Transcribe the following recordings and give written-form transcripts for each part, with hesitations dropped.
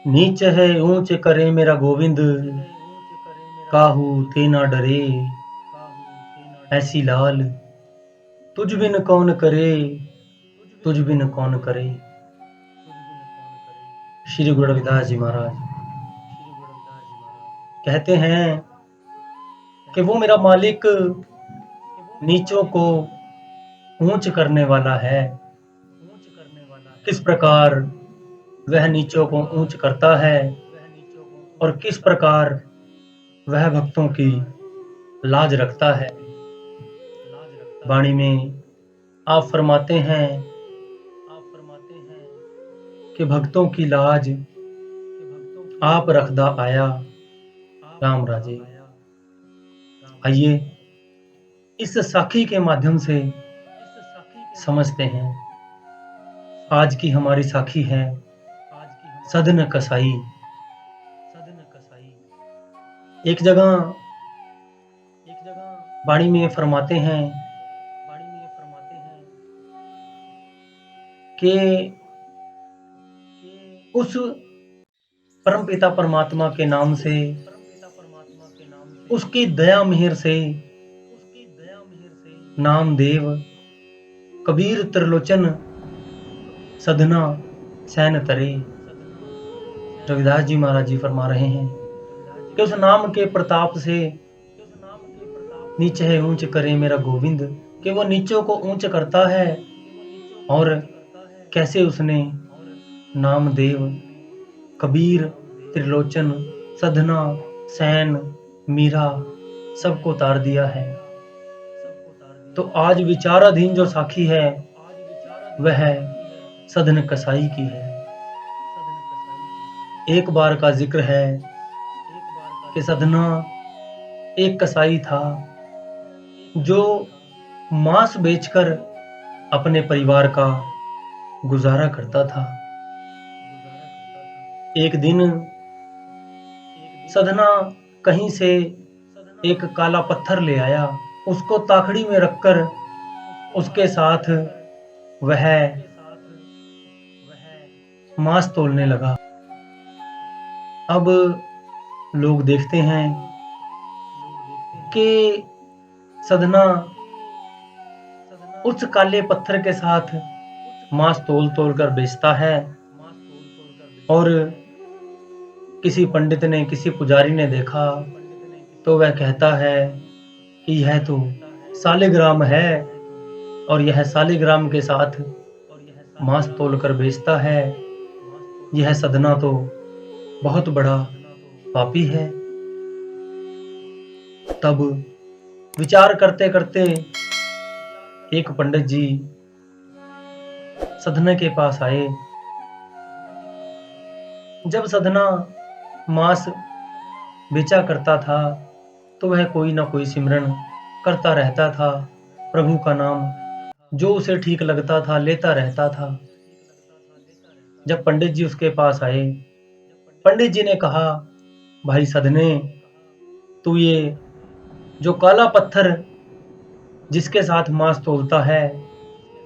नीच है ऊंच करे मेरा गोविंद, काहू ते ना डरे। ऐसी लाल तुझ बिन कौन करे, तुझ बिन कौन करे। श्री गुरु रविदास जी महाराज कहते हैं कि वो मेरा मालिक नीचों को ऊंच करने वाला है। किस प्रकार वह नीचों को ऊंच करता है और किस प्रकार वह भक्तों की लाज रखता है। वाणी में आप फरमाते हैं कि भक्तों की लाज आप रखदा आया राम राजे। आइए इस साखी के माध्यम से समझते हैं। आज की हमारी साखी है सदन कसाई। एक जगह वाणी में फरमाते हैं कि उस परमपिता परमात्मा के नाम से, उसकी दया मिहर से नामदेव कबीर त्रिलोचन सधना सैन तरे। रविदास जी महाराज जी फरमा रहे हैं कि उस नाम के प्रताप से नीचे है ऊंच करे मेरा गोविंद, कि वो नीचों को ऊंच करता है। और कैसे उसने नामदेव कबीर त्रिलोचन सधना सैन मीरा सबको तार दिया है। तो आज विचाराधीन जो साखी है वह सधन कसाई की है। एक बार का जिक्र है कि सधना एक कसाई था जो मांस बेचकर अपने परिवार का गुजारा करता था। एक दिन सधना कहीं से एक काला पत्थर ले आया, उसको ताखड़ी में रखकर उसके साथ वह मांस तोलने लगा। अब लोग देखते हैं कि सधना उस काले पत्थर के साथ मांस तोल तोल कर बेचता है। और किसी पंडित ने, किसी पुजारी ने देखा तो वह कहता है कि यह तो सालिग्राम है और यह सालिग्राम के साथ मांस तोल कर बेचता है। यह सधना तो बहुत बड़ा पापी है। तब विचार करते करते एक पंडित जी सधना के पास आए। जब सधना मांस बेचा करता था तो वह कोई ना कोई सिमरन करता रहता था, प्रभु का नाम जो उसे ठीक लगता था लेता रहता था। जब पंडित जी उसके पास आए, पंडित जी ने कहा, भाई सधने, तू ये जो काला पत्थर जिसके साथ मांस तोलता है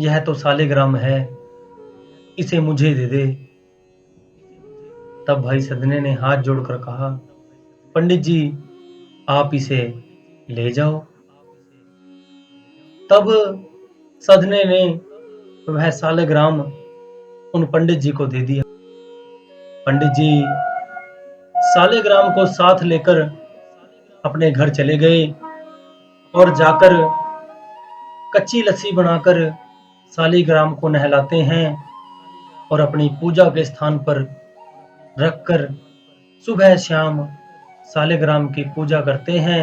यह तो सालिग्राम है, इसे मुझे दे दे। तब भाई सधने ने हाथ जोड़कर कहा, पंडित जी आप इसे ले जाओ। तब सधने ने वह सालिग्राम उन पंडित जी को दे दिया। पंडित जी सालिग्राम को साथ लेकर अपने घर चले गए और जाकर कच्ची लस्सी बनाकर सालिग्राम को नहलाते हैं और अपनी पूजा के स्थान पर रखकर सुबह शाम सालिग्राम की पूजा करते हैं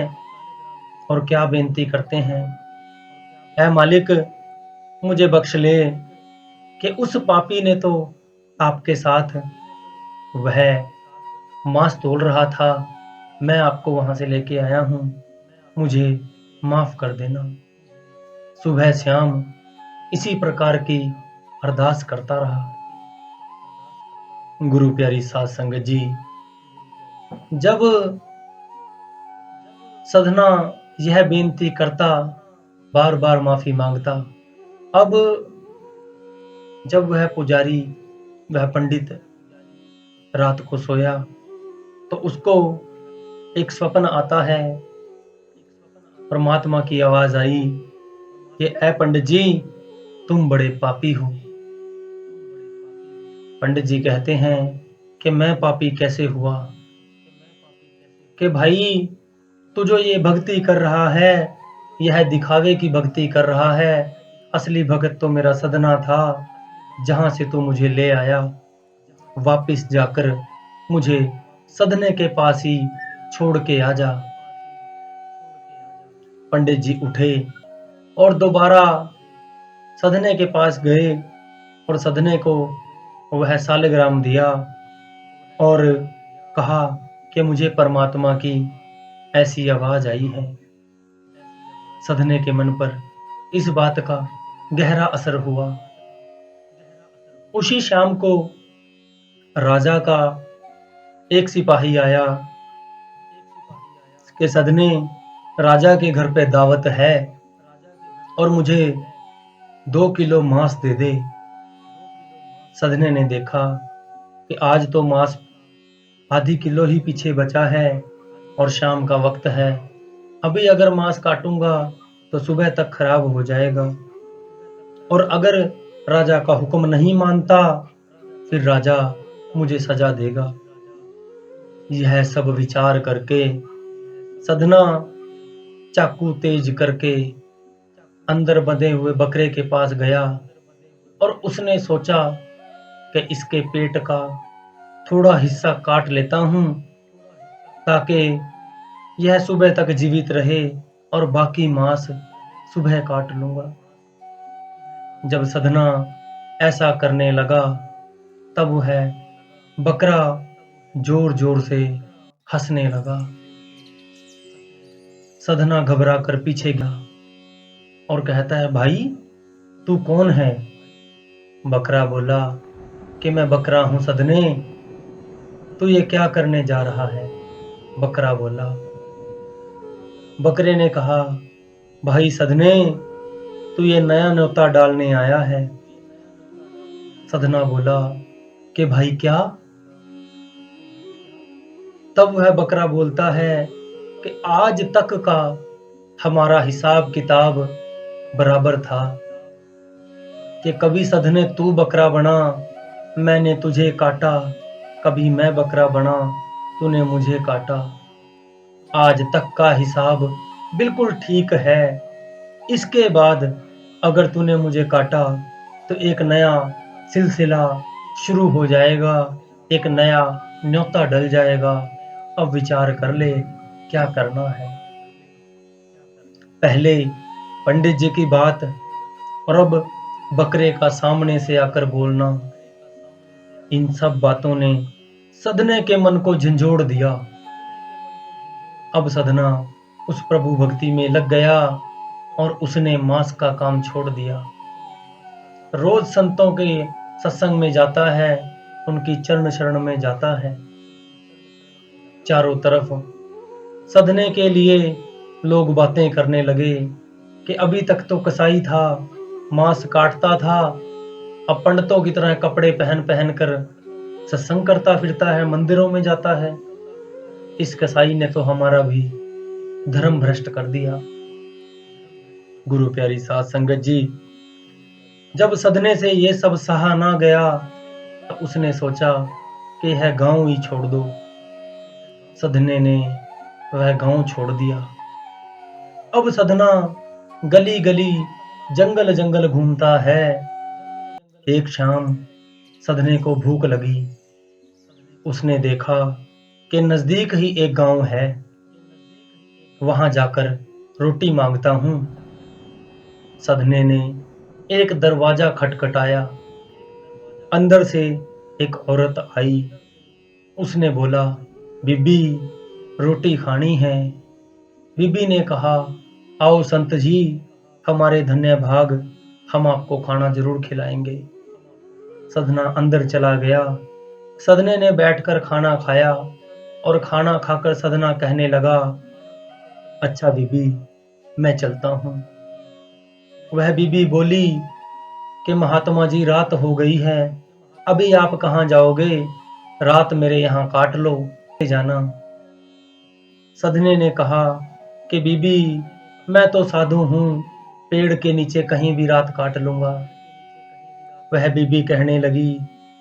और क्या बेनती करते हैं, ऐ मालिक मुझे बख्श ले कि उस पापी ने तो आपके साथ वह मांस तोल रहा था, मैं आपको वहां से लेके आया हूं, मुझे माफ कर देना। सुबह शाम इसी प्रकार की अरदास करता रहा। गुरु प्यारी साध संगत जी, जब सधना यह बेनती करता, बार बार माफी मांगता, अब जब वह पुजारी, वह पंडित रात को सोया तो उसको एक स्वप्न आता है। परमात्मा की आवाज आई कि ऐ पंडित जी, तुम बड़े पापी हो। पंडित जी कहते हैं कि मैं पापी कैसे हुआ? कि भाई, तू जो ये भक्ति कर रहा है, यह दिखावे की भक्ति कर रहा है। असली भगत तो मेरा सदना था, जहां से तू मुझे ले आया। वापिस जाकर मुझे सदने के पास ही छोड़ के आ जा। पंडित जी उठे और दोबारा सदने के पास गए और सदने को वह सालिग्राम दिया और कहा कि मुझे परमात्मा की ऐसी आवाज आई है। सदने के मन पर इस बात का गहरा असर हुआ। उसी शाम को राजा का एक सिपाही आया कि सदने, राजा के घर पे दावत है और मुझे 2 किलो मांस दे दे। सदने ने देखा कि आज तो मांस आधी किलो ही पीछे बचा है और शाम का वक्त है। अभी अगर मांस काटूंगा तो सुबह तक खराब हो जाएगा, और अगर राजा का हुक्म नहीं मानता फिर राजा मुझे सजा देगा। यह सब विचार करके सदना चाकू तेज करके अंदर बंधे हुए बकरे के पास गया और उसने सोचा कि इसके पेट का थोड़ा हिस्सा काट लेता हूं ताकि यह सुबह तक जीवित रहे और बाकी मांस सुबह काट लूंगा। जब सदना ऐसा करने लगा तब वह बकरा जोर जोर से हंसने लगा। सदना घबरा कर पीछे गया और कहता है, भाई तू कौन है? बकरा बोला कि मैं बकरा हूं सदने, तू ये क्या करने जा रहा है? बकरा बोला। बकरे ने कहा, भाई सदने, तू ये नया न्योता डालने आया है। सदना बोला कि भाई क्या? तब वह बकरा बोलता है कि आज तक का हमारा हिसाब किताब बराबर था कि कभी सदने तू बकरा बना, मैंने तुझे काटा, कभी मैं बकरा बना, तूने मुझे काटा। आज तक का हिसाब बिल्कुल ठीक है। इसके बाद अगर तूने मुझे काटा तो एक नया सिलसिला शुरू हो जाएगा, एक नया न्योता डल जाएगा। अब विचार कर ले क्या करना है। पहले पंडित जी की बात और अब बकरे का सामने से आकर बोलना, इन सब बातों ने सदने के मन को झंझोड़ दिया। अब सदना उस प्रभु भक्ति में लग गया और उसने मांस का काम छोड़ दिया। रोज संतों के सत्संग में जाता है, उनकी चरण शरण में जाता है। चारों तरफ सदने के लिए लोग बातें करने लगे कि अभी तक तो कसाई था, मांस काटता था, अब पंडितों की तरह कपड़े पहन पहन कर सत्संग करता फिरता है, मंदिरों में जाता है। इस कसाई ने तो हमारा भी धर्म भ्रष्ट कर दिया। गुरु प्यारी साध संगत जी, जब सदने से ये सब सहा ना गया तो उसने सोचा कि यह गांव ही छोड़ दो। सदने ने वह गांव छोड़ दिया। अब सदना गली गली जंगल जंगल घूमता है। एक शाम सदने को भूख लगी। उसने देखा कि नजदीक ही एक गांव है, वहां जाकर रोटी मांगता हूं। सदने ने एक दरवाजा खटखटाया। अंदर से एक औरत आई। उसने बोला, बीबी रोटी खानी है। बीबी ने कहा, आओ संत जी, हमारे धन्य भाग, हम आपको खाना जरूर खिलाएंगे। सदना अंदर चला गया। सदने ने बैठकर खाना खाया और खाना खाकर सदना कहने लगा, अच्छा बीबी, मैं चलता हूं। वह बीबी बोली कि महात्मा जी, रात हो गई है, अभी आप कहाँ जाओगे? रात मेरे यहाँ काट लो, ले जाना। सधने ने कहा कि बीबी, मैं तो साधु हूँ, पेड़ के नीचे कहीं भी रात काट लूंगा। वह बीबी कहने लगी,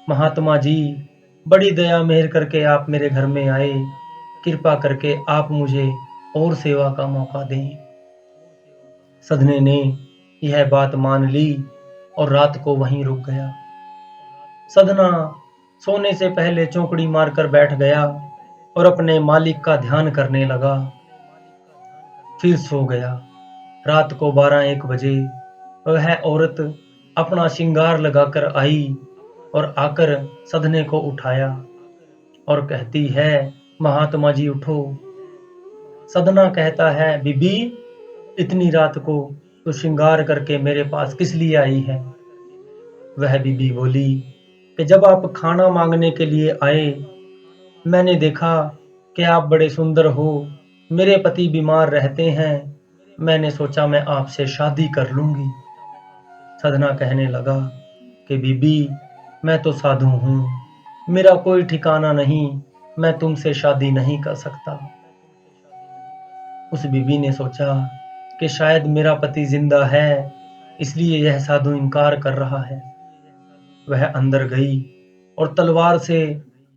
महात्मा जी, बड़ी दया मेहर करके आप मेरे घर में आए, कृपा करके आप मुझे और सेवा का मौका दें। सधने ने यह बात मान ली और रात को वहीं रुक गया। सधना सोने से पहले चौकड़ी मारकर बैठ गया और अपने मालिक का ध्यान करने लगा। फिर सो गया। रात को 12-1 बजे वह औरत अपना श्रृंगार लगाकर आई और आकर सधने को उठाया और कहती है, महात्मा जी उठो। सधना कहता है, बीबी, इतनी रात को तो श्रृंगार करके मेरे पास किस लिए आई है? वह बीबी बोली कि जब आप खाना मांगने के लिए आए, मैंने देखा कि आप बड़े सुंदर हो, मेरे पति बीमार रहते हैं, मैंने सोचा मैं आपसे शादी कर लूंगी। सधना कहने लगा कि बीबी, मैं तो साधु हूँ, मेरा कोई ठिकाना नहीं, मैं तुमसे शादी नहीं कर सकता। उस बीबी ने सोचा कि शायद मेरा पति जिंदा है, इसलिए यह साधु इनकार कर रहा है। वह अंदर गई और तलवार से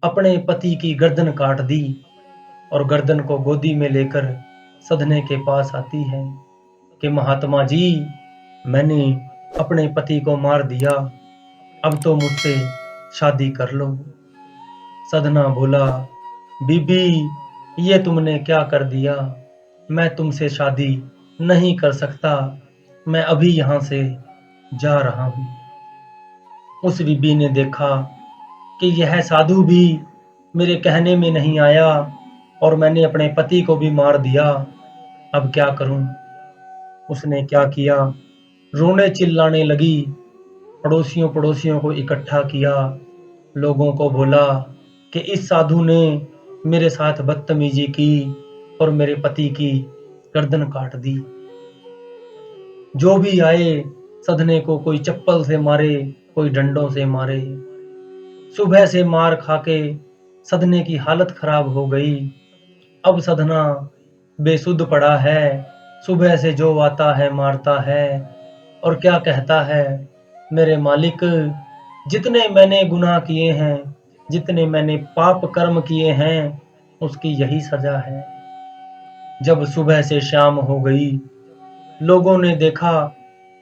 अपने पति की गर्दन काट दी और गर्दन को गोदी में लेकर सधने के पास आती है कि महात्मा जी, मैंने अपने पति को मार दिया, अब तो मुझसे शादी कर लो। सधना बोला, बीबी, ये तुमने क्या कर दिया? मैं तुमसे शादी नहीं कर सकता, मैं अभी यहाँ से जा रहा हूँ। उस बीबी ने देखा कि यह साधु भी मेरे कहने में नहीं आया और मैंने अपने पति को भी मार दिया, अब क्या करूं? उसने क्या किया, रोने चिल्लाने लगी, पड़ोसियों को इकट्ठा किया, लोगों को बोला कि इस साधु ने मेरे साथ बदतमीजी की और मेरे पति की गर्दन काट दी। जो भी आए सधने को कोई चप्पल से मारे, कोई डंडों से मारे। सुबह से मार खाके सधने की हालत खराब हो गई। अब सधना बेसुध पड़ा है, सुबह से जो आता है मारता है और क्या कहता है, मेरे मालिक, जितने मैंने गुनाह किए हैं, जितने मैंने पाप कर्म किए हैं, उसकी यही सजा है। जब सुबह से शाम हो गई, लोगों ने देखा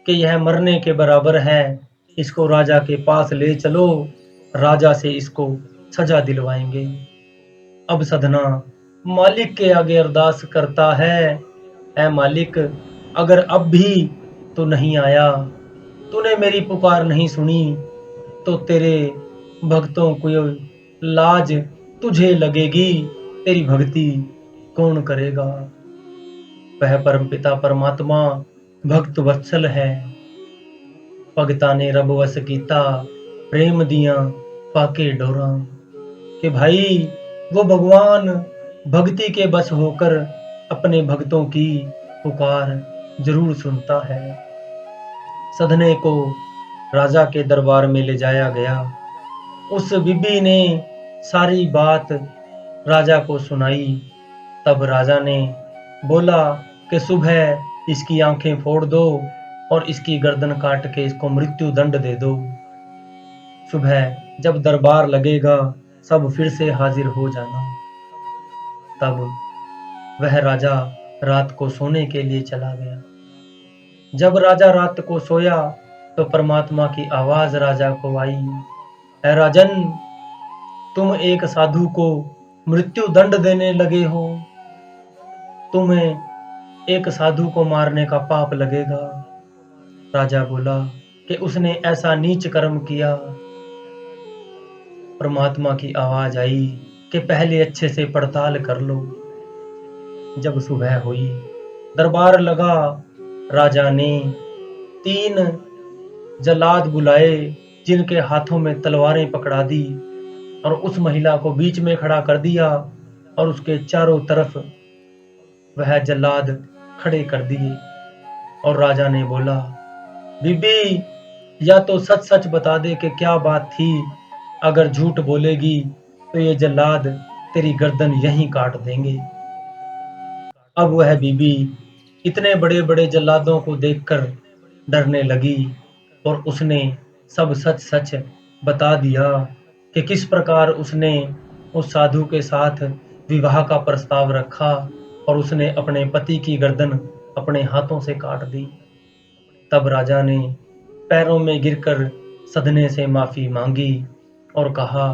कि यह मरने के बराबर है, इसको राजा के पास ले चलो, राजा से इसको सजा दिलवाएंगे। अब सधना मालिक के आगे अरदास करता है, ऐ मालिक, अगर अब भी तू नहीं आया, तूने मेरी पुकार नहीं सुनी, तो तेरे भक्तों को लाज तुझे लगेगी, तेरी भक्ति कौन करेगा? वह परमपिता परमात्मा भक्त वत्सल है, भगता ने रब वस कीता, प्रेम दिया पाके डोरा। कि भाई, वो भगवान भक्ति के बस होकर अपने भक्तों की पुकार जरूर सुनता है। सधने को राजा के दरबार में ले जाया गया। उस बीबी ने सारी बात राजा को सुनाई। तब राजा ने बोला कि सुबह इसकी आंखें फोड़ दो और इसकी गर्दन काट के इसको मृत्यु दंड दे दो। सुबह जब दरबार लगेगा, सब फिर से हाजिर हो जाना। तब वह राजा रात को सोने के लिए चला गया। जब राजा रात को सोया तो परमात्मा की आवाज राजा को आई, है राजन, तुम एक साधु को मृत्यु दंड देने लगे हो, तुम्हें एक साधु को मारने का पाप लगेगा। राजा बोला कि उसने ऐसा नीच कर्म किया। परमात्मा की आवाज आई कि पहले अच्छे से पड़ताल कर लो। जब सुबह हुई, दरबार लगा, राजा ने 3 जल्लाद बुलाए, जिनके हाथों में तलवारें पकड़ा दी और उस महिला को बीच में खड़ा कर दिया और उसके चारों तरफ वह जल्लाद खड़े कर दिए। और राजा ने बोला, बीबी, या तो सच सच बता दे कि क्या बात थी, अगर झूठ बोलेगी तो ये जल्लाद तेरी गर्दन यहीं काट देंगे। अब वह बीबी इतने बड़े बड़े जल्लादों को देखकर डरने लगी और उसने सब सच सच बता दिया कि किस प्रकार उसने उस साधु के साथ विवाह का प्रस्ताव रखा और उसने अपने पति की गर्दन अपने हाथों से काट दी। तब राजा ने पैरों में गिरकर सदने से माफी मांगी और कहा,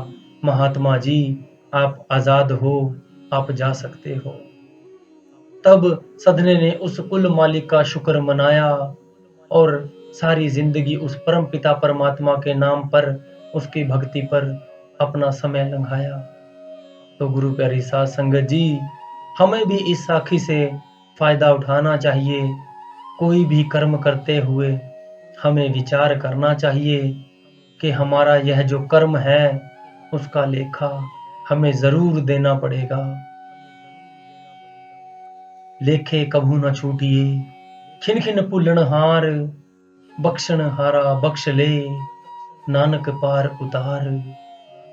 महात्मा जी, आप आजाद हो, आप जा सकते हो। तब सदने ने उस कुल मालिक का शुक्र मनाया और सारी जिंदगी उस परम पिता परमात्मा के नाम पर, उसकी भक्ति पर अपना समय लंघाया। तो गुरु प्यारी साध संगत जी, हमें भी इस साखी से फायदा उठाना चाहिए। कोई भी कर्म करते हुए हमें विचार करना चाहिए कि हमारा यह जो कर्म है उसका लेखा हमें जरूर देना पड़ेगा। लेखे कभू न छूटिए, खिन खिन भुलन हार, बख्शन हारा बख्श ले, नानक पार उतार,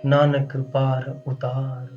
नानक पार उतार।